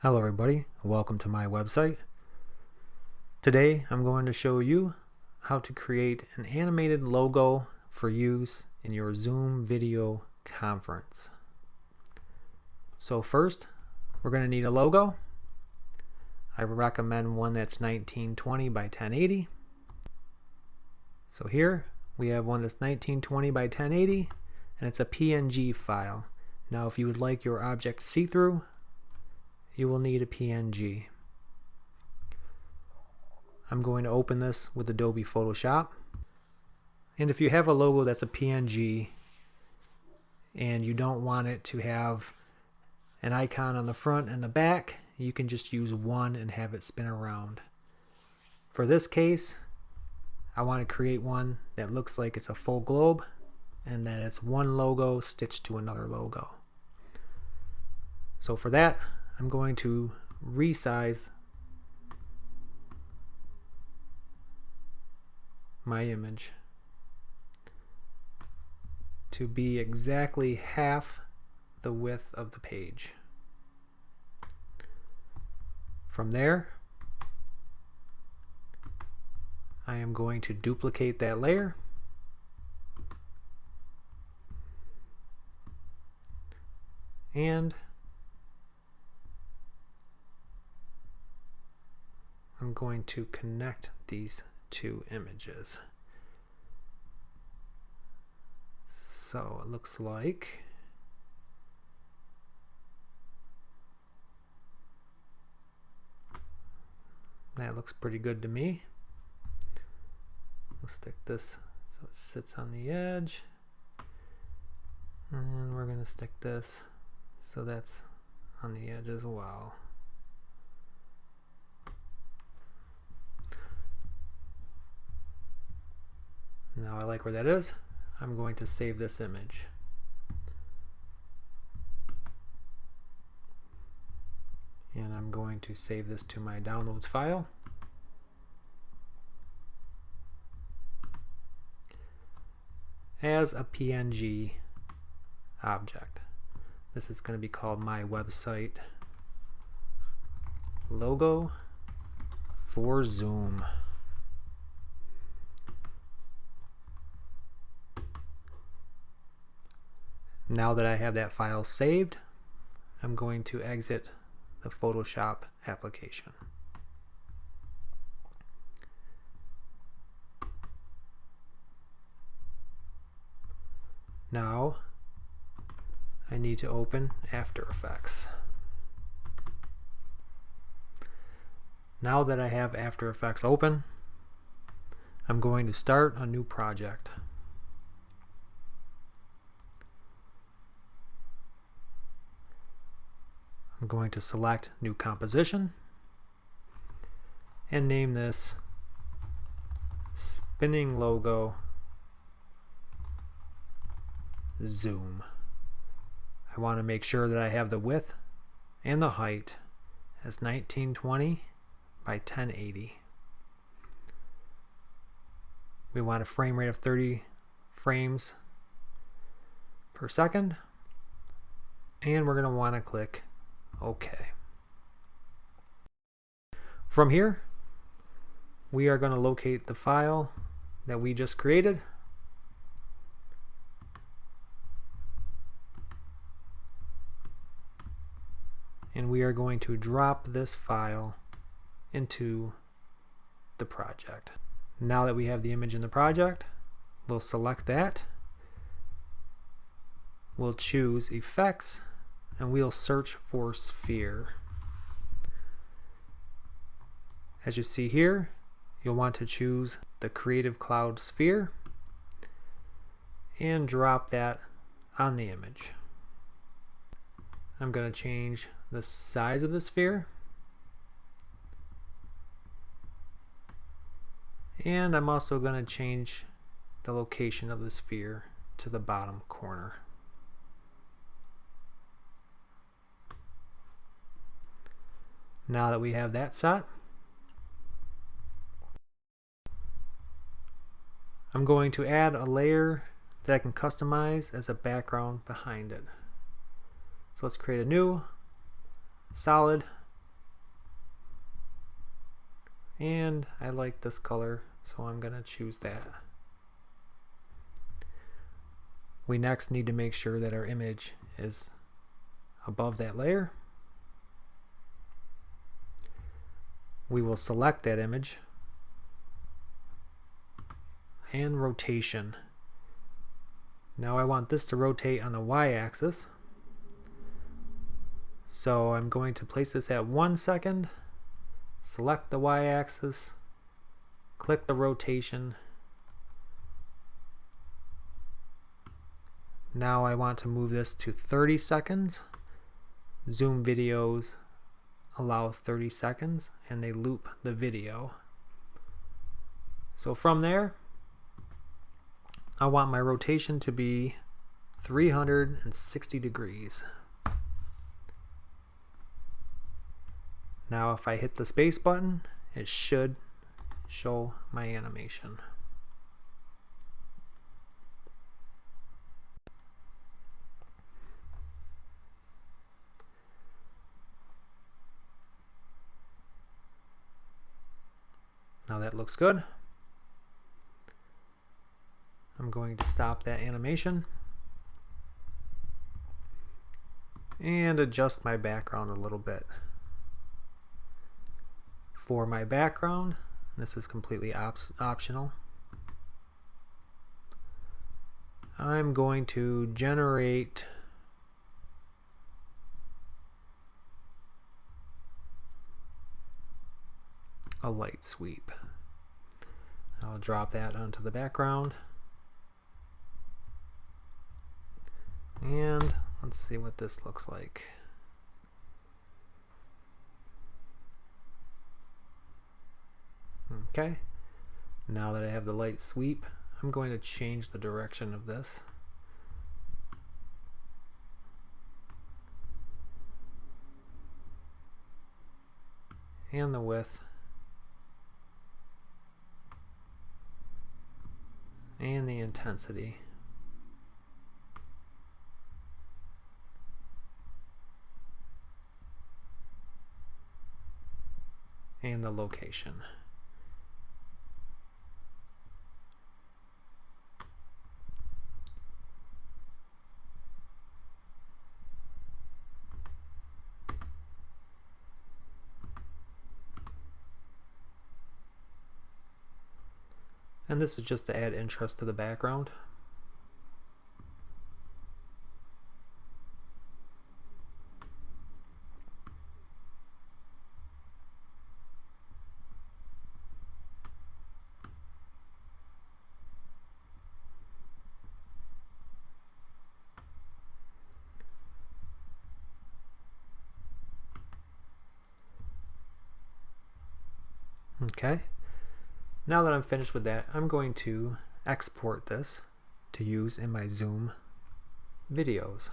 Hello everybody, welcome to my website. Today I'm going to show you how to create an animated logo for use in your Zoom video conference. So first, we're going to need a logo. I recommend one that's 1920 by 1080. So here we have one that's 1920 by 1080 and it's a PNG file. Now if you would like your object see-through, you will need a PNG. I'm going to open this with Adobe Photoshop. And if you have a logo that's a PNG and you don't want it to have an icon on the front and the back, you can just use one and have it spin around. For this case, I want to create one that looks like it's a full globe and that it's one logo stitched to another logo. So for that, I'm going to resize my image to be exactly half the width of the page. From there, I am going to duplicate that layer and I'm going to connect these two images. So it looks like that looks pretty good to me. We'll stick this so it sits on the edge, and we're going to stick this so that's on the edge as well. Now I like where that is. I'm going to save this image. And I'm going to save this to my downloads file. As a PNG object. This is going to be called my website logo for Zoom. Now that I have that file saved, I'm going to exit the Photoshop application. Now I need to open After Effects. Now that I have After Effects open, I'm going to start a new project. I'm going to select New Composition and name this Spinning Logo Zoom. I want to make sure that I have the width and the height as 1920 by 1080. We want a frame rate of 30 frames per second, and we're going to want to click OK. From here, we are going to locate the file that we just created. And we are going to drop this file into the project. Now that we have the image in the project, we'll select that. We'll choose Effects and we'll search for Sphere. As you see here, you'll want to choose the Creative Cloud Sphere and drop that on the image. I'm going to change the size of the sphere, and I'm also going to change the location of the sphere to the bottom corner. Now that we have that set, I'm going to add a layer that I can customize as a background behind it. So let's create a new solid and I like this color, so I'm going to choose that. We next need to make sure that our image is above that layer. We will select that image and rotation. Now I want this to rotate on the y-axis, so I'm going to place this at 1 second, select the y-axis, click the rotation. Now I want to move this to 30 seconds. Zoom videos allow 30 seconds and they loop the video. So from there, I want my rotation to be 360 degrees. Now if I hit the space button, it should show my animation. Now that looks good. I'm going to stop that animation and adjust my background a little bit. For my background, this is completely optional, I'm going to generate a light sweep. I'll drop that onto the background. And let's see what this looks like. Okay, now that I have the light sweep, I'm going to change the direction of this. And the width. And the intensity. And the location. And this is just to add interest to the background. Okay. Now that I'm finished with that, I'm going to export this to use in my Zoom videos.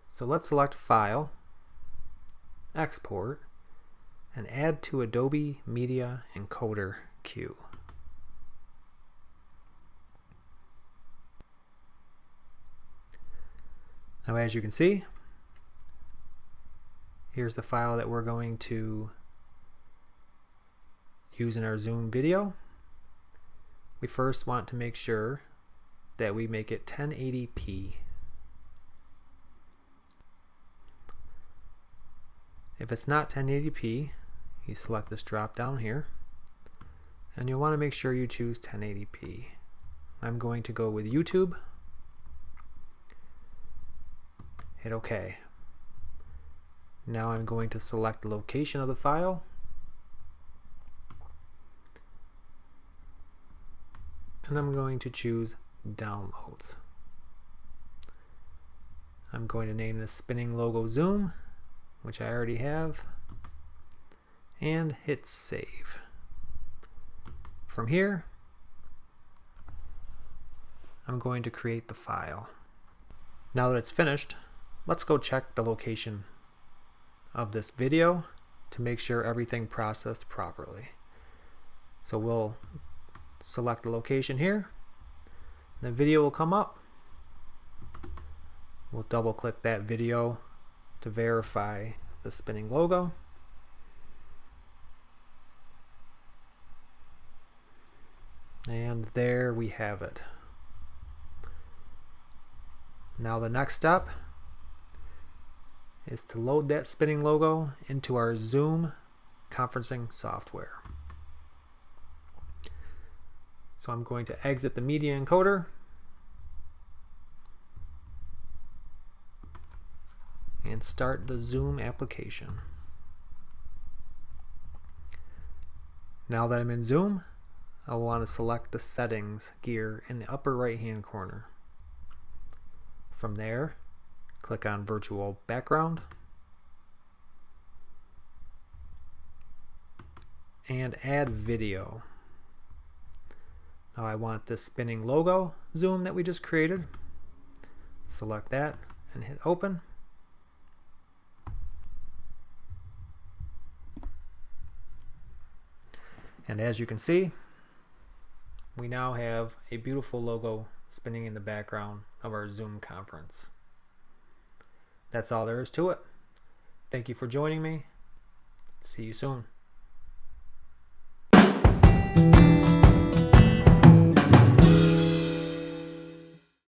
So let's select File, Export, and add to Adobe Media Encoder queue. Now as you can see, here's the file that we're going to use in our Zoom video. We first want to make sure that we make it 1080p. If it's not 1080p, you select this drop down here and you'll want to make sure you choose 1080p. I'm going to go with YouTube. Hit OK. Now I'm going to select the location of the file. And I'm going to choose Downloads. I'm going to name this Spinning Logo Zoom, which I already have, and hit Save. From here, I'm going to create the file. Now that it's finished, let's go check the location of this video to make sure everything processed properly. So we'll select the location here. The video will come up. We'll double click that video to verify the spinning logo. And there we have it. Now the next step is to load that spinning logo into our Zoom conferencing software. So I'm going to exit the media encoder and start the Zoom application. Now that I'm in Zoom, I will want to select the settings gear in the upper right hand corner. From there, click on virtual background and add video. Now I want this spinning logo zoom that we just created. Select that and hit open. And as you can see, we now have a beautiful logo spinning in the background of our Zoom conference. That's all there is to it. Thank you for joining me. See you soon.